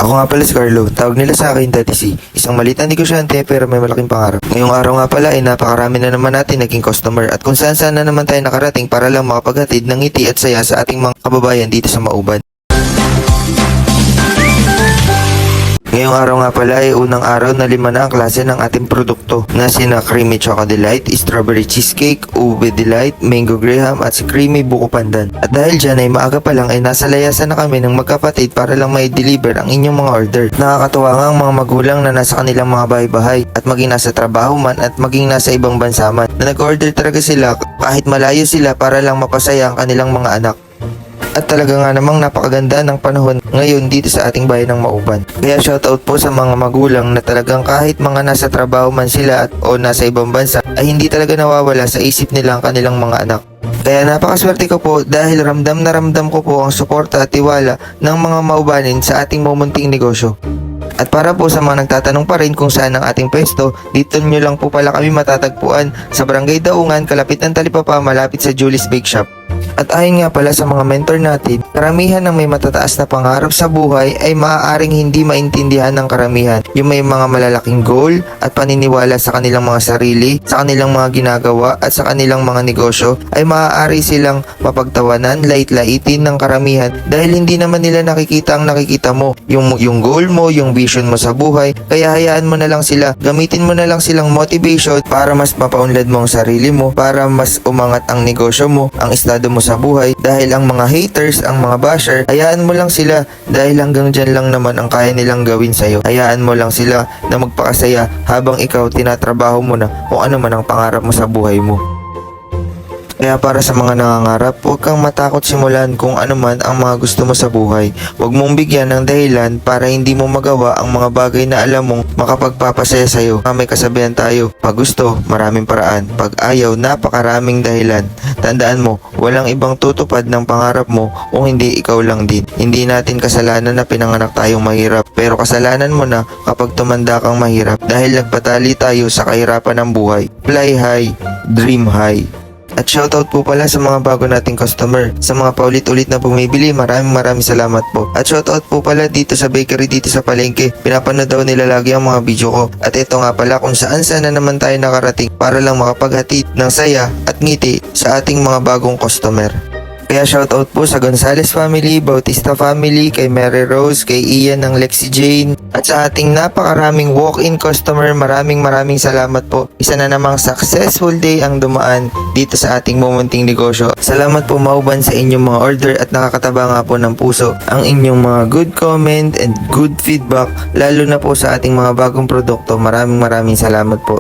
Ako nga pala si Carlo, tawag nila sa akin Daddy C. Isang maliit na negosyante pero may malaking pangarap. Ngayong araw nga pala ay napakarami na naman natin naging customer at kung saan saan na naman tayo nakarating para lang makapaghatid ng ngiti at saya sa ating mga kababayan dito sa Mauban. Ngayong araw nga pala ay unang araw na 5 na ang klase ng ating produkto na sina Creamy Choco Delight, Strawberry Cheesecake, Ube Delight, Mango Graham at si Creamy Buko Pandan. At dahil dyan ay maaga pa lang ay nasa layasan na kami ng magkapatid para lang may deliver ang inyong mga order. Nakakatuwa nga ang mga magulang na nasa kanilang mga bahay-bahay at maging nasa trabaho man at maging nasa ibang bansa man na nag-order talaga sila kahit malayo sila para lang mapasaya ang kanilang mga anak. At talaga nga namang napakaganda ng panahon ngayon dito sa ating bayan ng Mauban. Kaya shoutout po sa mga magulang na talagang kahit mga nasa trabaho man sila o nasa ibang bansa ay hindi talaga nawawala sa isip nila ang kanilang mga anak. Kaya napakaswerte ko po dahil ramdam na ramdam ko po ang suporta at tiwala ng mga Maubanin sa ating mumunting negosyo. At para po sa mga nagtatanong pa rin kung saan ang ating pwesto, dito nyo lang po pala kami matatagpuan sa Barangay Daungan, kalapit ng Talipapa, malapit sa Julie's Bake Shop. At ayon nga pala sa mga mentor natin, karamihan ng may matataas na pangarap sa buhay ay maaaring hindi maintindihan ng karamihan. Yung may mga malalaking goal at paniniwala sa kanilang mga sarili, sa kanilang mga ginagawa at sa kanilang mga negosyo ay maaari silang mapagtawanan, lait-laitin ng karamihan dahil hindi naman nila nakikita ang nakikita mo. Yung goal mo, yung vision mo sa buhay, kaya hayaan mo na lang sila, gamitin mo na lang silang motivation para mas mapaunlad mo ang sarili mo, para mas umangat ang negosyo mo, ang estado mo sa buhay, dahil ang mga haters, ang mga basher, hayaan mo lang sila dahil hanggang dyan lang naman ang kaya nilang gawin sa'yo. Hayaan mo lang sila na magpakasaya habang ikaw tinatrabaho mo na kung ano man ang pangarap mo sa buhay mo. Kaya para sa mga nangangarap, huwag kang matakot simulan kung ano man ang mga gusto mo sa buhay. Huwag mong bigyan ng dahilan para hindi mo magawa ang mga bagay na alam mong makapagpapasaya sa'yo. May kasabihan tayo, pag gusto, maraming paraan. Pag ayaw, napakaraming dahilan. Tandaan mo, walang ibang tutupad ng pangarap mo kung hindi ikaw lang din. Hindi natin kasalanan na pinanganak tayong mahirap, pero kasalanan mo na kapag tumanda kang mahirap dahil nagpatali tayo sa kahirapan ng buhay. Fly high, dream high. At shoutout po pala sa mga bago nating customer. Sa mga paulit-ulit na bumibili, maraming salamat po. At shoutout po pala dito sa bakery dito sa palengke. Pinapanood daw nila lagi ang mga video ko. At ito nga pala kung saan na naman tayo nakarating para lang makapaghatid ng saya at ngiti sa ating mga bagong customer. Kaya shoutout po sa Gonzales family, Bautista family, kay Mary Rose, kay Ian ng Lexi Jane, at sa ating napakaraming walk-in customer, maraming salamat po. Isa na namang successful day ang dumaan dito sa ating mumunting negosyo. Salamat po Mauban sa inyong mga order at nakakataba nga po ng puso ang inyong mga good comment and good feedback, lalo na po sa ating mga bagong produkto. Maraming salamat po.